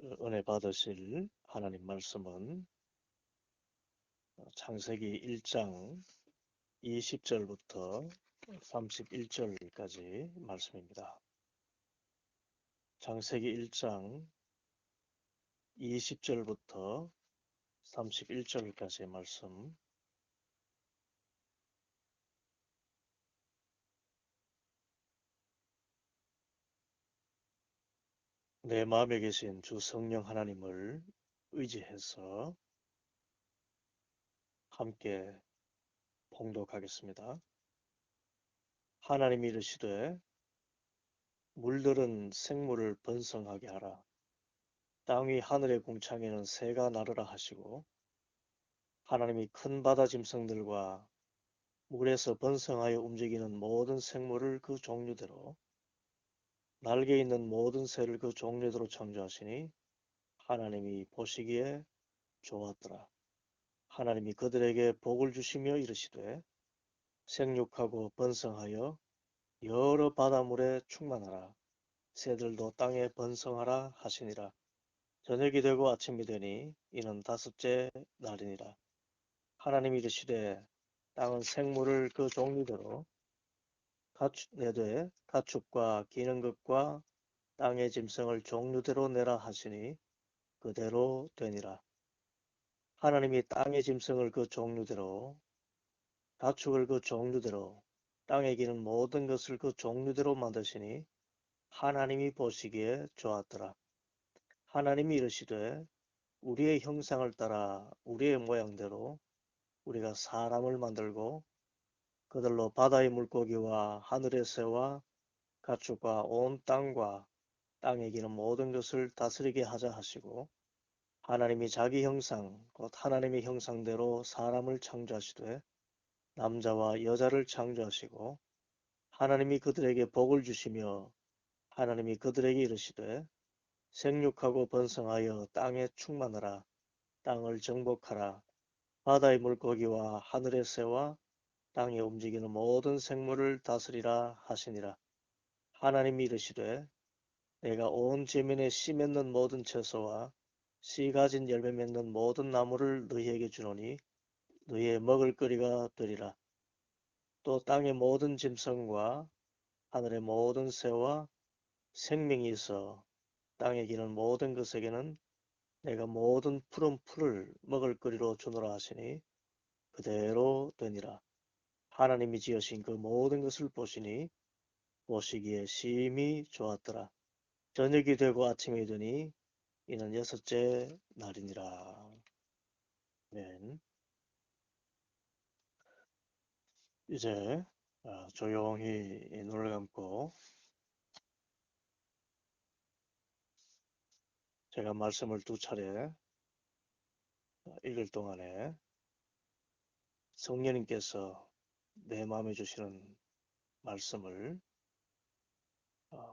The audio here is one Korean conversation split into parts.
은혜 받으실 하나님 말씀은 창세기 1장 20절부터 31절까지 말씀입니다. 창세기 1장 20절부터 31절까지의 말씀. 내 마음에 계신 주 성령 하나님을 의지해서 함께 봉독하겠습니다. 하나님이 이르시되 물들은 생물을 번성하게 하라. 땅 위 하늘의 궁창에는 새가 나르라 하시고 하나님이 큰 바다 짐승들과 물에서 번성하여 움직이는 모든 생물을 그 종류대로 날개 있는 모든 새를 그 종류대로 창조하시니 하나님이 보시기에 좋았더라. 하나님이 그들에게 복을 주시며 이르시되 생육하고 번성하여 여러 바다물에 충만하라. 새들도 땅에 번성하라 하시니라. 저녁이 되고 아침이 되니 이는 다섯째 날이니라. 하나님이 이르시되 땅은 생물을 그 종류대로 내되 가축과 기는 것과 땅의 짐승을 종류대로 내라 하시니 그대로 되니라. 하나님이 땅의 짐승을 그 종류대로 가축을 그 종류대로 땅에 기는 모든 것을 그 종류대로 만드시니 하나님이 보시기에 좋았더라. 하나님이 이르시되 우리의 형상을 따라 우리의 모양대로 우리가 사람을 만들고 그들로 바다의 물고기와 하늘의 새와 가축과 온 땅과 땅에 기는 모든 것을 다스리게 하자 하시고 하나님이 자기 형상 곧 하나님의 형상대로 사람을 창조하시되 남자와 여자를 창조하시고 하나님이 그들에게 복을 주시며 하나님이 그들에게 이르시되 생육하고 번성하여 땅에 충만하라. 땅을 정복하라. 바다의 물고기와 하늘의 새와 땅에 움직이는 모든 생물을 다스리라 하시니라. 하나님이 이르시되 내가 온 지면에 씨 맺는 모든 채소와 씨 가진 열매 맺는 모든 나무를 너희에게 주노니 너희의 먹을거리가 되리라. 또 땅의 모든 짐승과 하늘의 모든 새와 생명이 있어 땅에 기는 모든 것에게는 내가 모든 푸른 풀을 먹을거리로 주노라 하시니 그대로 되니라. 하나님이 지으신 그 모든 것을 보시니 보시기에 심히 좋았더라. 저녁이 되고 아침이 되니 이는 여섯째 날이니라. 네. 이제 조용히 눈을 감고 제가 말씀을 두 차례 읽을 동안에 성령님께서 내 마음에 주시는 말씀을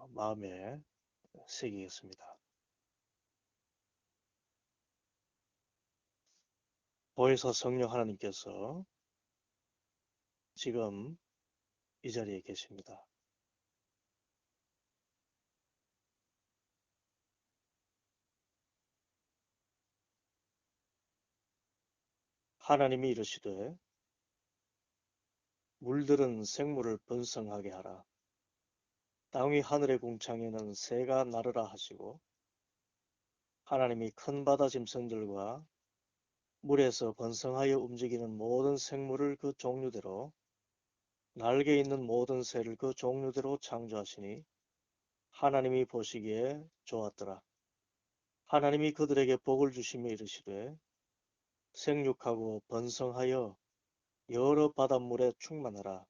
마음에 새기겠습니다. 보혜사 성령 하나님께서 지금 이 자리에 계십니다. 하나님이 이르시되 물들은 생물을 번성하게 하라. 땅 위 하늘의 궁창에는 새가 나르라 하시고 하나님이 큰 바다 짐승들과 물에서 번성하여 움직이는 모든 생물을 그 종류대로 날개 있는 모든 새를 그 종류대로 창조하시니 하나님이 보시기에 좋았더라. 하나님이 그들에게 복을 주시며 이르시되 생육하고 번성하여 여러 바닷물에 충만하라.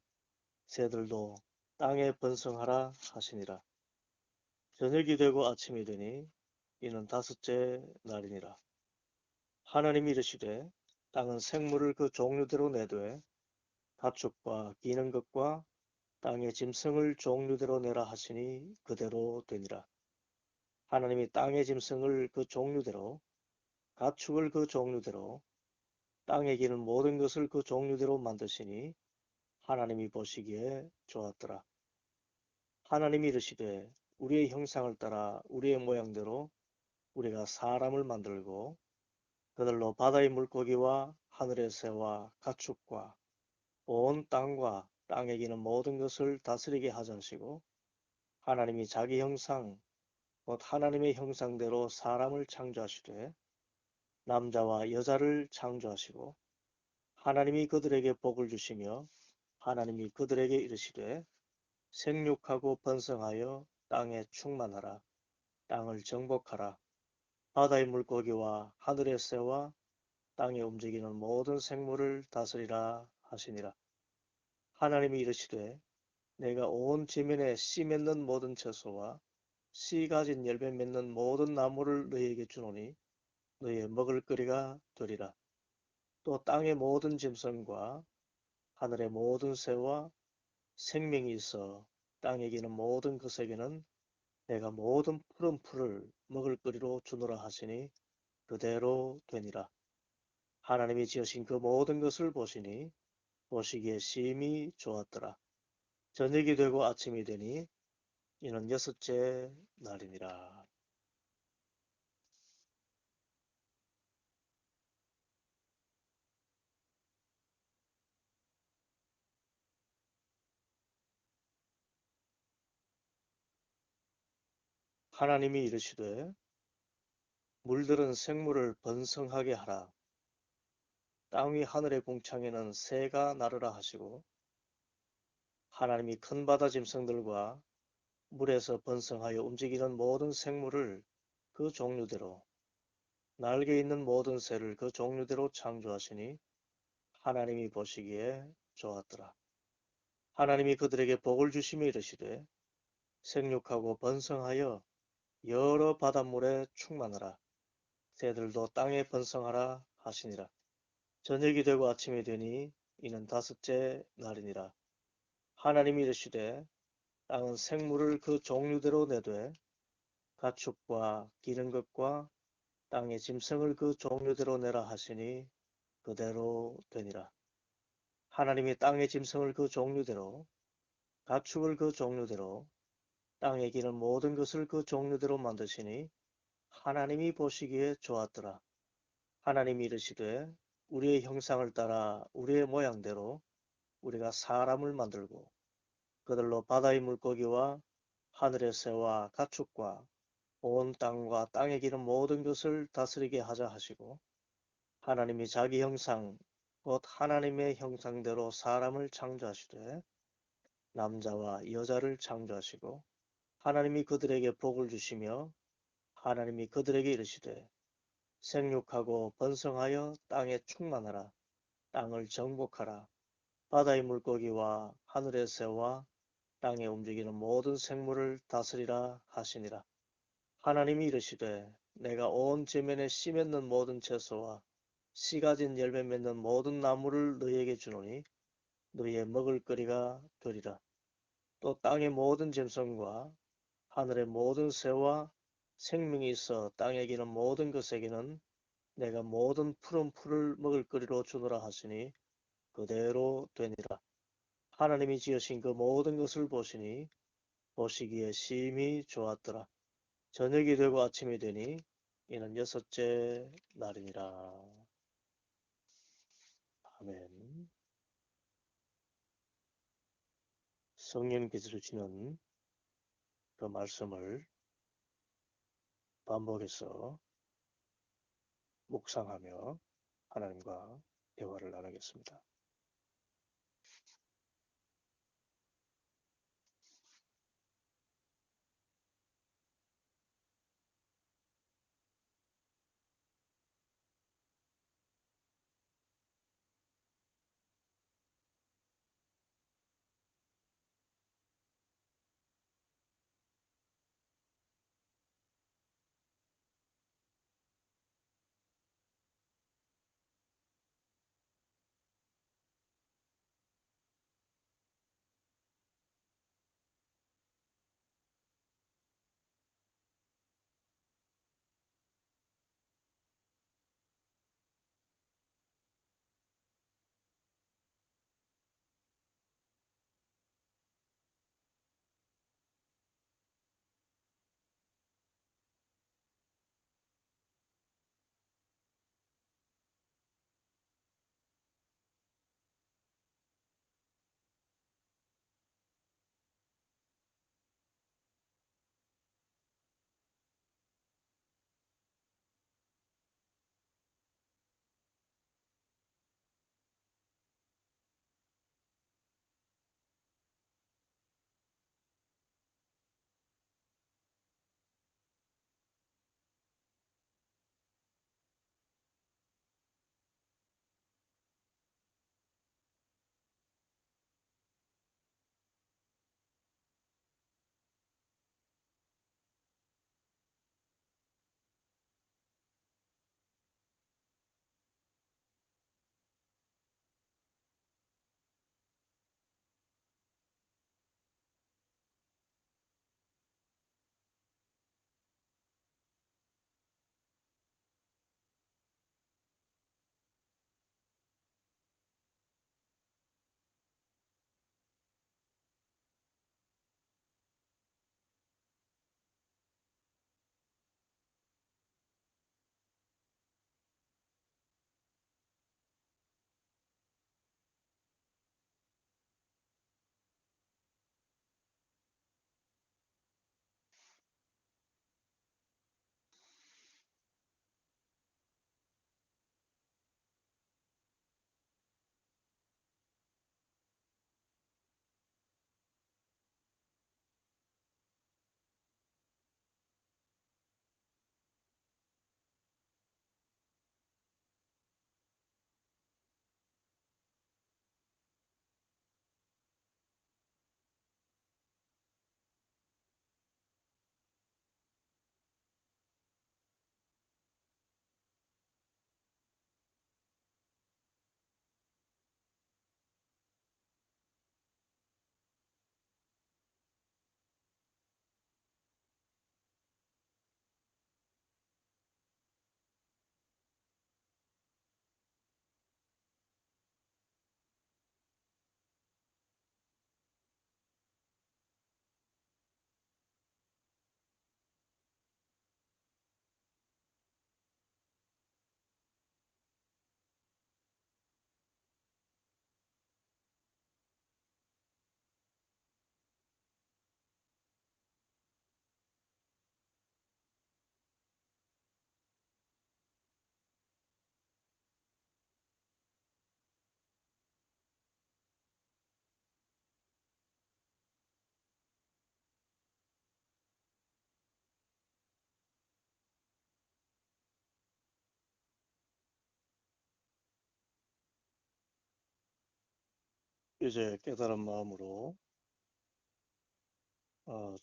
새들도 땅에 번성하라 하시니라. 저녁이 되고 아침이 되니 이는 다섯째 날이니라. 하나님이 이르시되 땅은 생물을 그 종류대로 내되 가축과 기는 것과 땅의 짐승을 종류대로 내라 하시니 그대로 되니라. 하나님이 땅의 짐승을 그 종류대로 가축을 그 종류대로 땅에 기는 모든 것을 그 종류대로 만드시니 하나님이 보시기에 좋았더라. 하나님이 이르시되 우리의 형상을 따라 우리의 모양대로 우리가 사람을 만들고 그들로 바다의 물고기와 하늘의 새와 가축과 온 땅과 땅에 기는 모든 것을 다스리게 하자 하시고 하나님이 자기 형상 곧 하나님의 형상대로 사람을 창조하시되 남자와 여자를 창조하시고 하나님이 그들에게 복을 주시며 하나님이 그들에게 이르시되 생육하고 번성하여 땅에 충만하라. 땅을 정복하라. 바다의 물고기와 하늘의 새와 땅에 움직이는 모든 생물을 다스리라 하시니라. 하나님이 이르시되 내가 온 지면에 씨 맺는 모든 채소와 씨 가진 열매 맺는 모든 나무를 너희에게 주노니 너희의 먹을거리가 되리라. 또 땅의 모든 짐승과 하늘의 모든 새와 생명이 있어 땅에 기는 모든 것에게는 내가 모든 푸른 풀을 먹을거리로 주노라 하시니 그대로 되니라. 하나님이 지으신 그 모든 것을 보시니 보시기에 심히 좋았더라. 저녁이 되고 아침이 되니 이는 여섯째 날이니라. 하나님이 이르시되 물들은 생물을 번성하게 하라. 땅 위 하늘의 궁창에는 새가 나르라 하시고 하나님이 큰 바다 짐승들과 물에서 번성하여 움직이는 모든 생물을 그 종류대로 날개 있는 모든 새를 그 종류대로 창조하시니 하나님이 보시기에 좋았더라. 하나님이 그들에게 복을 주시며 이르시되 생육하고 번성하여 여러 바닷물에 충만하라. 새들도 땅에 번성하라 하시니라. 저녁이 되고 아침이 되니 이는 다섯째 날이니라. 하나님이 이르시되 땅은 생물을 그 종류대로 내되 가축과 기는 것과 땅의 짐승을 그 종류대로 내라 하시니 그대로 되니라. 하나님이 땅의 짐승을 그 종류대로 가축을 그 종류대로 땅에 기는 모든 것을 그 종류대로 만드시니 하나님이 보시기에 좋았더라. 하나님이 이르시되 우리의 형상을 따라 우리의 모양대로 우리가 사람을 만들고 그들로 바다의 물고기와 하늘의 새와 가축과 온 땅과 땅에 기는 모든 것을 다스리게 하자 하시고 하나님이 자기 형상 곧 하나님의 형상대로 사람을 창조하시되 남자와 여자를 창조하시고 하나님이 그들에게 복을 주시며 하나님이 그들에게 이르시되 생육하고 번성하여 땅에 충만하라. 땅을 정복하라. 바다의 물고기와 하늘의 새와 땅에 움직이는 모든 생물을 다스리라 하시니라. 하나님이 이르시되 내가 온 지면에 씨 맺는 모든 채소와 씨 가진 열매 맺는 모든 나무를 너희에게 주노니 너희의 먹을거리가 되리라. 또 땅의 모든 짐승과 하늘의 모든 새와 생명이 있어 땅에 기는 모든 것에게는 내가 모든 푸른 풀을 먹을거리로 주노라 하시니 그대로 되니라. 하나님이 지으신 그 모든 것을 보시니 보시기에 심히 좋았더라. 저녁이 되고 아침이 되니 이는 여섯째 날이니라. 아멘. 성령께서 주시는 그 말씀을 반복해서 묵상하며 하나님과 대화를 나누겠습니다. 이제 깨달은 마음으로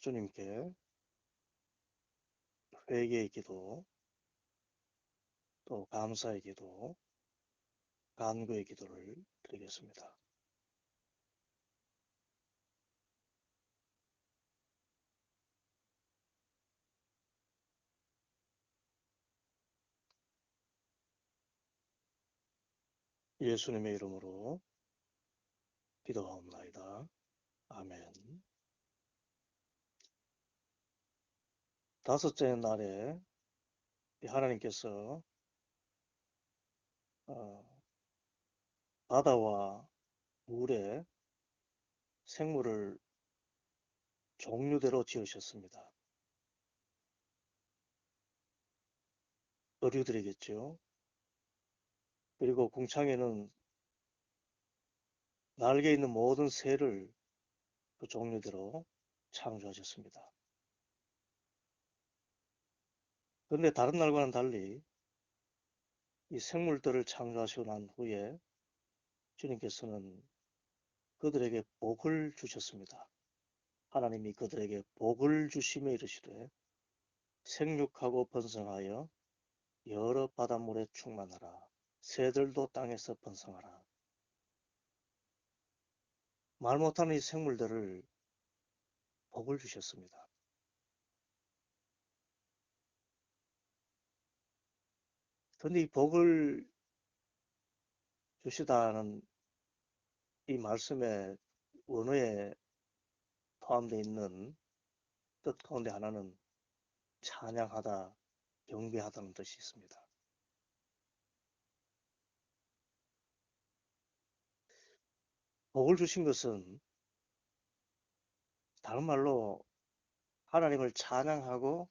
주님께 회개의 기도, 또 감사의 기도, 간구의 기도를 드리겠습니다. 예수님의 이름으로 기도하옵나이다. 아멘. 다섯째 날에 하나님께서 바다와 물에 생물을 종류대로 지으셨습니다. 어류들이겠죠. 그리고 궁창에는 날개 있는 모든 새를 그 종류대로 창조하셨습니다. 그런데 다른 날과는 달리 이 생물들을 창조하시고 난 후에 주님께서는 그들에게 복을 주셨습니다. 하나님이 그들에게 복을 주시며 이르시되 생육하고 번성하여 여러 바닷물에 충만하라. 새들도 땅에서 번성하라. 말 못하는 이 생물들을 복을 주셨습니다. 그런데 이 복을 주시다는 이 말씀의 원어에 포함되어 있는 뜻 가운데 하나는 찬양하다, 경배하다는 뜻이 있습니다. 복을 주신 것은 다른 말로 하나님을 찬양하고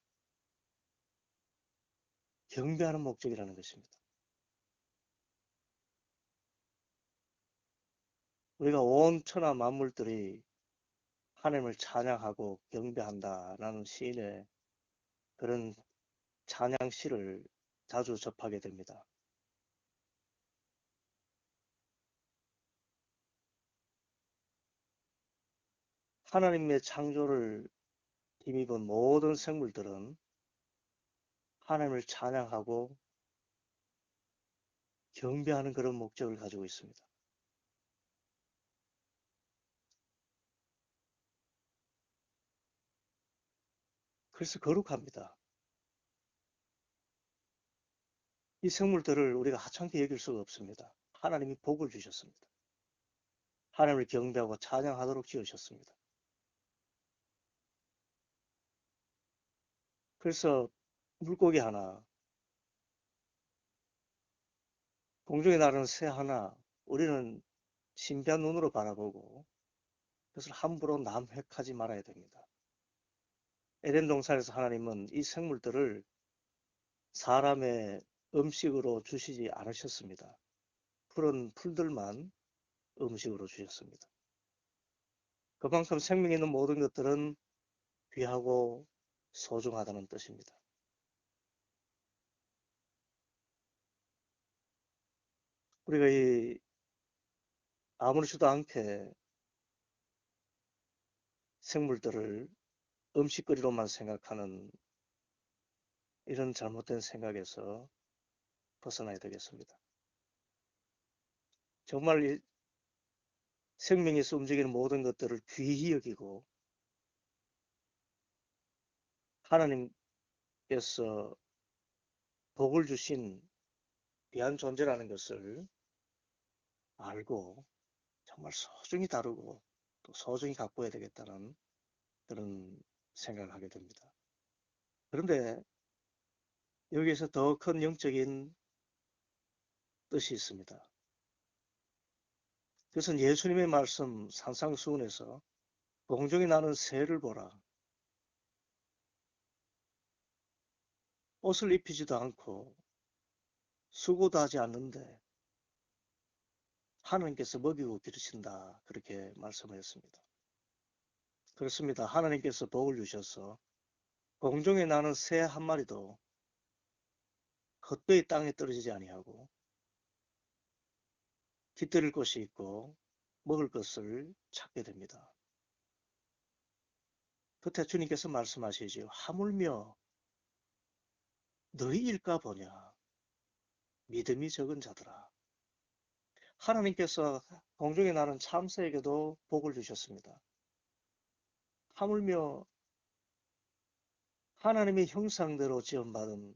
경배하는 목적이라는 것입니다. 우리가 온 천하 만물들이 하나님을 찬양하고 경배한다라는 시인의 그런 찬양시를 자주 접하게 됩니다. 하나님의 창조를 힘입은 모든 생물들은 하나님을 찬양하고 경배하는 그런 목적을 가지고 있습니다. 그래서 거룩합니다. 이 생물들을 우리가 하찮게 여길 수가 없습니다. 하나님이 복을 주셨습니다. 하나님을 경배하고 찬양하도록 지으셨습니다. 그래서 물고기 하나, 공중에 나르는 새 하나, 우리는 신비한 눈으로 바라보고 그것을 함부로 남획하지 말아야 됩니다. 에덴 동산에서 하나님은 이 생물들을 사람의 음식으로 주시지 않으셨습니다. 푸른 풀들만 음식으로 주셨습니다. 그만큼 생명 있는 모든 것들은 귀하고 소중하다는 뜻입니다. 우리가 이 아무렇지도 않게 생물들을 음식거리로만 생각하는 이런 잘못된 생각에서 벗어나야 되겠습니다. 정말 이 생명에서 움직이는 모든 것들을 귀히 여기고 하나님께서 복을 주신 귀한 존재라는 것을 알고 정말 소중히 다루고 또 소중히 가꿔야 되겠다는 그런 생각을 하게 됩니다. 그런데 여기에서 더 큰 영적인 뜻이 있습니다. 그것은 예수님의 말씀 산상수훈에서 공중에 나는 새를 보라. 옷을 입히지도 않고 수고도 하지 않는데 하나님께서 먹이고 기르신다. 그렇게 말씀하셨습니다. 그렇습니다. 하나님께서 복을 주셔서 공중에 나는 새 한 마리도 헛되이 땅에 떨어지지 아니하고 깃들일 곳이 있고 먹을 것을 찾게 됩니다. 그때 주님께서 말씀하시지요. 하물며 너희일까 보냐. 믿음이 적은 자들아. 하나님께서 공중에 나는 참새에게도 복을 주셨습니다. 하물며 하나님의 형상대로 지음받은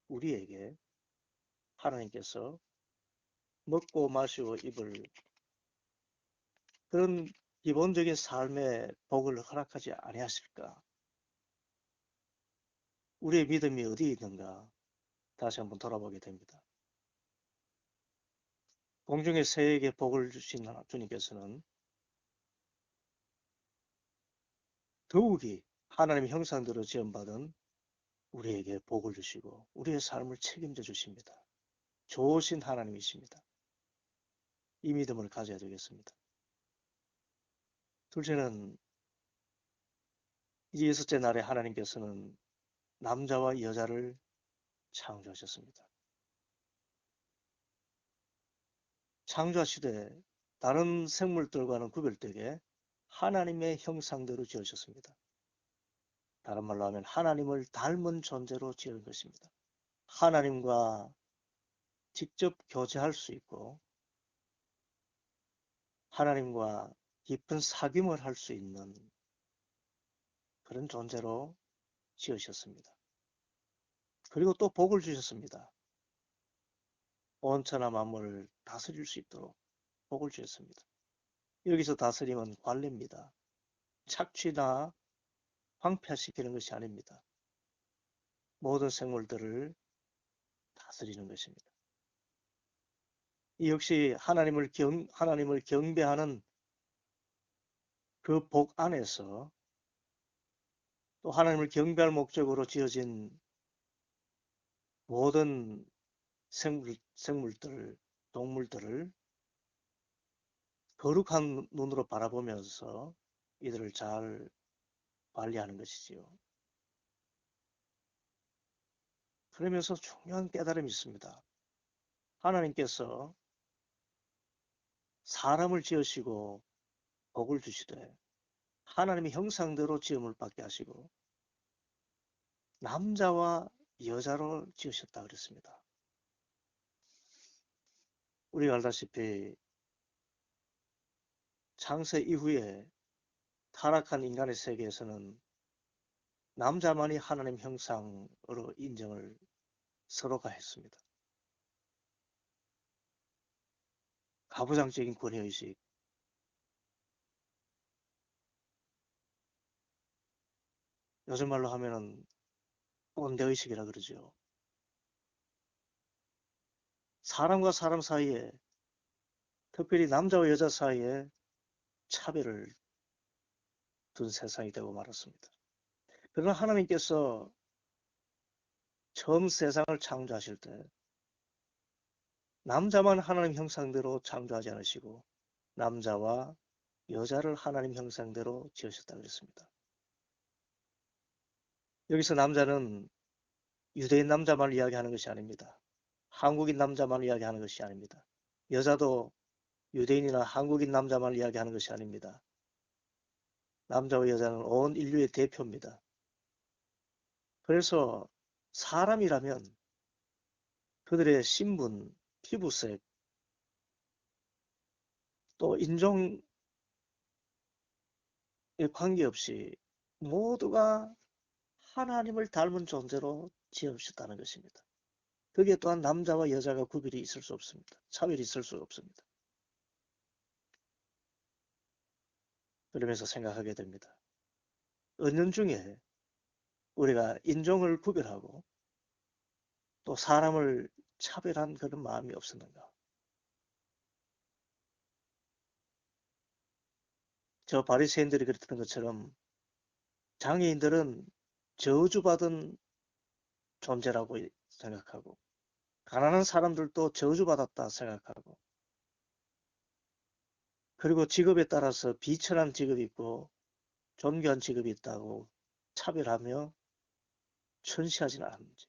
우리에게 하나님께서 먹고 마시고 입을 그런 기본적인 삶의 복을 허락하지 아니하실까? 우리의 믿음이 어디 있는가? 다시 한번 돌아보게 됩니다. 공중의 새에게 복을 주신 주님께서는 더욱이 하나님의 형상대로 지음받은 우리에게 복을 주시고 우리의 삶을 책임져 주십니다. 좋으신 하나님이십니다. 이 믿음을 가져야 되겠습니다. 둘째는 이제 여섯째 날에 하나님께서는 남자와 여자를 창조하셨습니다. 창조하시되 다른 생물들과는 구별되게 하나님의 형상대로 지으셨습니다. 다른 말로 하면 하나님을 닮은 존재로 지은 것입니다. 하나님과 직접 교제할 수 있고 하나님과 깊은 사귐을 할 수 있는 그런 존재로 지으셨습니다. 그리고 또 복을 주셨습니다. 온 천하 만물을 다스릴 수 있도록 복을 주셨습니다. 여기서 다스림은 관리입니다. 착취나 황폐시키는 것이 아닙니다. 모든 생물들을 다스리는 것입니다. 이 역시 하나님을 경배하는 그 복 안에서 또 하나님을 경배할 목적으로 지어진 모든 생물들, 동물들을 거룩한 눈으로 바라보면서 이들을 잘 관리하는 것이지요. 그러면서 중요한 깨달음이 있습니다. 하나님께서 사람을 지으시고 복을 주시되 하나님의 형상대로 지음을 받게 하시고 남자와 여자로 지으셨다 그랬습니다. 우리가 알다시피 창세 이후에 타락한 인간의 세계에서는 남자만이 하나님 형상으로 인정을 서로가 했습니다. 가부장적인 권위의식, 요즘 말로 하면은 꼰대의식이라 그러죠. 사람과 사람 사이에, 특별히 남자와 여자 사이에 차별을 둔 세상이 되고 말았습니다. 그러나 하나님께서 처음 세상을 창조하실 때 남자만 하나님 형상대로 창조하지 않으시고 남자와 여자를 하나님 형상대로 지으셨다 그랬습니다. 여기서 남자는 유대인 남자만 이야기하는 것이 아닙니다. 한국인 남자만 이야기하는 것이 아닙니다. 여자도 유대인이나 한국인 남자만 이야기하는 것이 아닙니다. 남자와 여자는 온 인류의 대표입니다. 그래서 사람이라면 그들의 신분, 피부색, 또 인종에 관계없이 모두가 하나님을 닮은 존재로 지으셨다는 것입니다. 거기에 또한 남자와 여자가 구별이 있을 수 없습니다. 차별이 있을 수 없습니다. 그러면서 생각하게 됩니다. 은연중에 우리가 인종을 구별하고 또 사람을 차별한 그런 마음이 없었는가. 저 바리새인들이 그랬던 것처럼 장애인들은 저주받은 존재라고 생각하고 가난한 사람들도 저주받았다 생각하고 그리고 직업에 따라서 비천한 직업이 있고 존귀한 직업이 있다고 차별하며 천시하지는 않는지.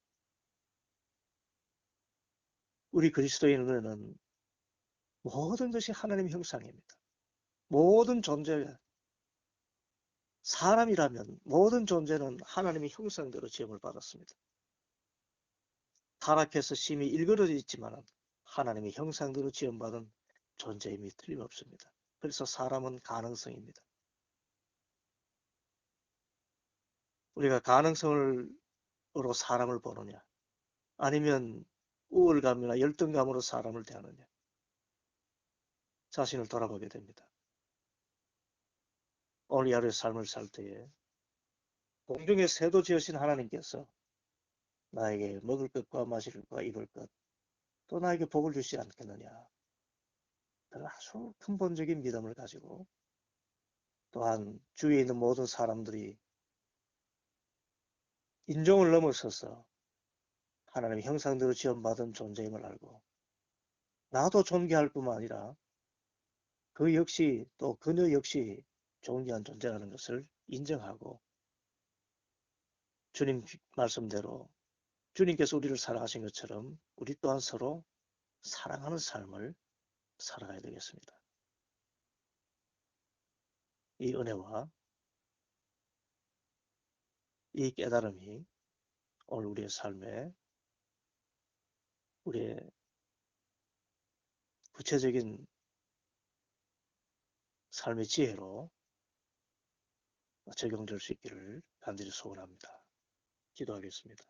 우리 그리스도인은 모든 것이 하나님의 형상입니다. 모든 존재, 사람이라면 모든 존재는 하나님의 형상대로 지음을 받았습니다. 타락해서 심히 일그러져 있지만 하나님의 형상대로 지음받은 존재임이 틀림없습니다. 그래서 사람은 가능성입니다. 우리가 가능성으로 사람을 보느냐, 아니면 우월감이나 열등감으로 사람을 대하느냐, 자신을 돌아보게 됩니다. 오늘 하루의 삶을 살 때에 공중의 새도 지으신 하나님께서 나에게 먹을 것과 마실 것과 입을 것, 또 나에게 복을 주시지 않겠느냐. 아주 근본적인 믿음을 가지고, 또한 주위에 있는 모든 사람들이 인종을 넘어서서 하나님의 형상대로 지음받은 존재임을 알고, 나도 존귀할 뿐만 아니라 그 역시 또 그녀 역시 존귀한 존재라는 것을 인정하고, 주님 말씀대로 주님께서 우리를 사랑하신 것처럼 우리 또한 서로 사랑하는 삶을 살아가야 되겠습니다. 이 은혜와 이 깨달음이 오늘 우리의 삶에, 우리의 구체적인 삶의 지혜로 적용될 수 있기를 간절히 소원합니다. 기도하겠습니다.